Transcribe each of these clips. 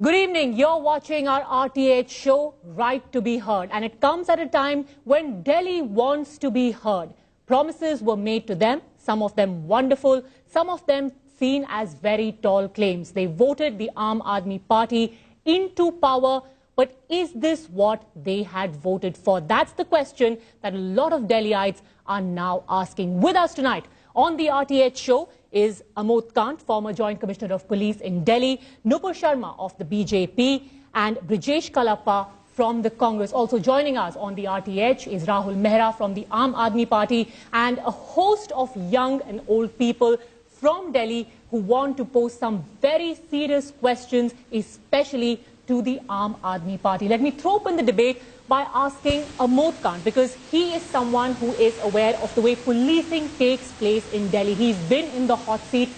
Good evening. You're watching our RTH show, Right to be Heard. And it comes at a time when Delhi wants to be heard. Promises were made to them, some of them wonderful, some of them seen as very tall claims. They voted the Aam Aadmi Party into power. But is this what they had voted for? That's the question that a lot of Delhiites are now asking. With us tonight on the RTH show is Amod Kanth, former Joint Commissioner of Police in Delhi, Nupur Sharma of the BJP, and Brijesh Kalappa from the Congress. Also joining us on the RTH is Rahul Mehra from the Aam Aadmi Party, and a host of young and old people from Delhi who want to pose some very serious questions, especially to the Aam Aadmi Party. Let me throw open the debate by asking Amod Kanth, because he is someone who is aware of the way policing takes place in Delhi. He's been in the hot seat.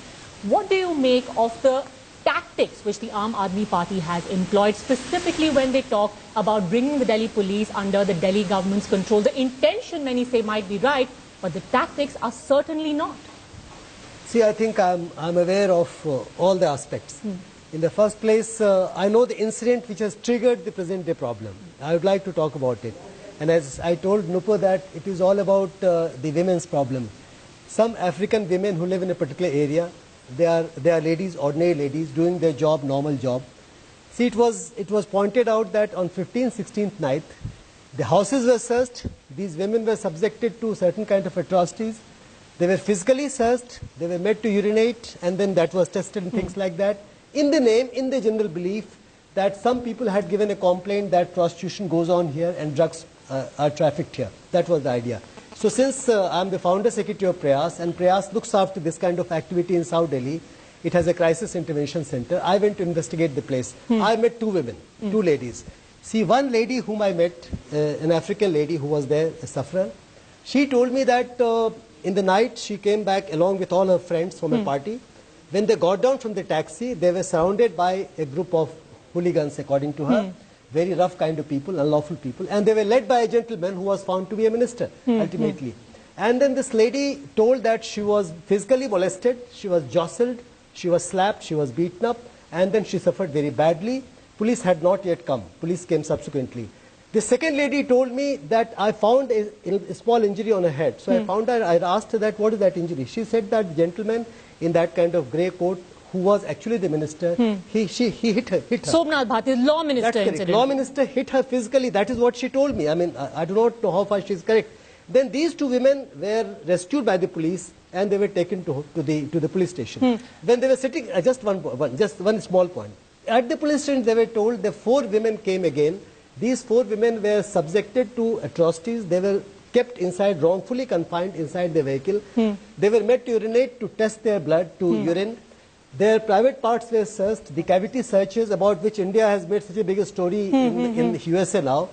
What do you make of the tactics which the Aam Aadmi Party has employed, specifically when they talk about bringing the Delhi police under the Delhi government's control? The intention, many say, might be right, but the tactics are certainly not. See, I think I'm aware of all the aspects. In the first place, I know the incident which has triggered the present-day problem. I would like to talk about it. And as I told Nupur, that it is all about the women's problem. Some African women who live in a particular area, they are ladies, ordinary ladies, doing their job, normal job. See, it was pointed out that on 15th, 16th night, the houses were searched. These women were subjected to certain kind of atrocities. They were physically searched. They were made to urinate, and then that was tested and things like that. In the general belief that some people had given a complaint that prostitution goes on here and drugs are trafficked here. That was the idea. So since I'm the founder secretary of Prayas, and Prayas looks after this kind of activity in South Delhi, it has a crisis intervention center. I went to investigate the place. I met two women, two ladies. See, one lady whom I met, an African lady who was there, a sufferer, she told me that in the night she came back along with all her friends from a party. When they got down from the taxi, they were surrounded by a group of hooligans, according to her, very rough kind of people, unlawful people, and they were led by a gentleman who was found to be a minister, ultimately. And then this lady told that she was physically molested, she was jostled, she was slapped, she was beaten up, and then she suffered very badly. Police had not yet come. Police came subsequently. The second lady told me that I found a small injury on her head. So I asked her that, what is that injury? She said that the gentleman in that kind of grey coat, who was actually the minister, he hit her. Somnath Bhati, law minister. That's correct. Law minister hit her physically. That is what she told me. I mean, I do not know how far she is correct. Then these two women were rescued by the police and they were taken to the police station. When they were sitting, just one small point. At the police station, they were told the four women came again. These four women were subjected to atrocities. They were kept inside, wrongfully confined inside the vehicle. They were made to urinate, to test their blood, to urine. Their private parts were searched. The cavity searches, about which India has made such a big story in the USA now,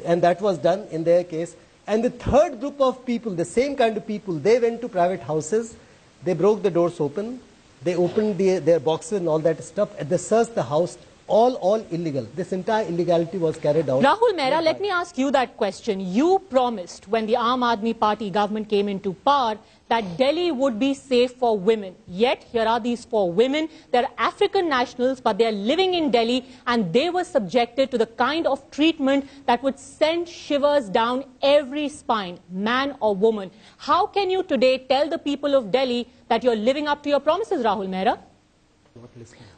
and that was done in their case. And the third group of people, the same kind of people, they went to private houses. They broke the doors open. They opened their boxes and all that stuff, and they searched the house. All illegal. This entire illegality was carried out. Rahul Mehra, let me ask you that question. You promised when the Aam Aadmi Party government came into power that Delhi would be safe for women. Yet, here are these four women. They're African nationals, but they're living in Delhi, and they were subjected to the kind of treatment that would send shivers down every spine, man or woman. How can you today tell the people of Delhi that you're living up to your promises, Rahul Mehra?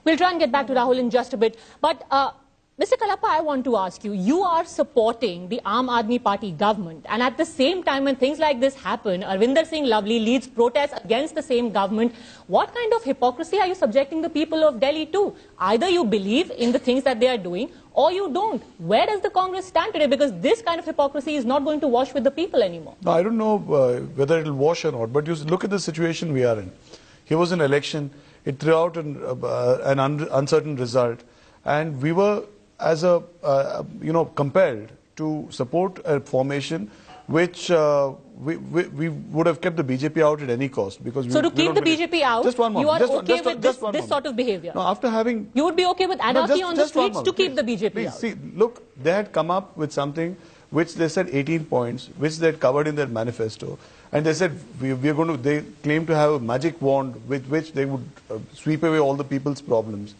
We'll try and get back to Rahul in just a bit. But Mr. Kalappa, I want to ask you, you are supporting the Aam Aadmi Party government. And at the same time, when things like this happen, Arvinder Singh Lovely leads protests against the same government. What kind of hypocrisy are you subjecting the people of Delhi to? Either you believe in the things that they are doing, or you don't. Where does the Congress stand today? Because this kind of hypocrisy is not going to wash with the people anymore. No, I don't know whether it will wash or not. But you look at the situation we are in. Here was an election. It threw out an uncertain result, and we were, as a compelled to support a formation which we would have kept the BJP out at any cost, because so to keep the BJP out, just one moment, you are okay with this sort of behavior. No, after having, you would be okay with anarchy on the streets to keep the BJP out. See, look, they had come up with something which they said 18 points, which they had covered in their manifesto. And they said, they claim to have a magic wand with which they would sweep away all the people's problems.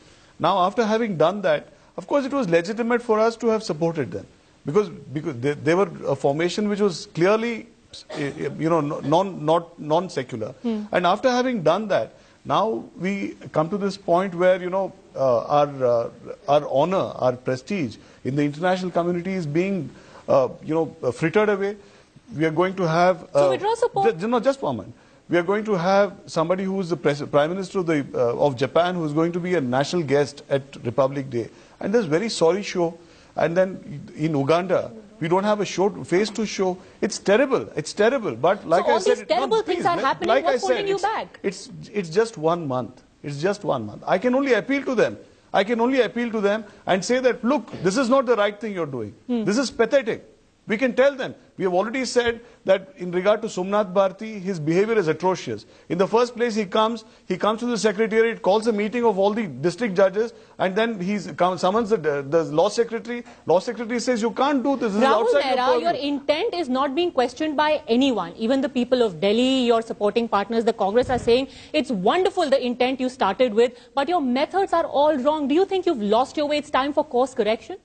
Now, after having done that, of course, it was legitimate for us to have supported them because they were a formation which was clearly, non-secular. And after having done that, now we come to this point where, our honor, our prestige in the international community is being, frittered away. We are going to have... so withdraw support? Just one moment. We are going to have somebody who is the Prime Minister of Japan who is going to be a national guest at Republic Day. And there's very sorry show. And then in Uganda, we don't have a face to show. It's terrible. It's terrible. But like so I said... all these terrible things are happening. Like What's I said, holding you back? It's just 1 month. It's just 1 month. I can only appeal to them. I can only appeal to them and say that, look, this is not the right thing you're doing. This is pathetic. We can tell them. We have already said that in regard to Somnath Bharti, his behavior is atrocious. In the first place, he comes to the secretariat, calls a meeting of all the district judges, and then he summons the law secretary. Law secretary says, you can't do this. This is outside your purview. Your intent is not being questioned by anyone. Even the people of Delhi, your supporting partners, the Congress are saying, it's wonderful the intent you started with, but your methods are all wrong. Do you think you've lost your way? It's time for course correction?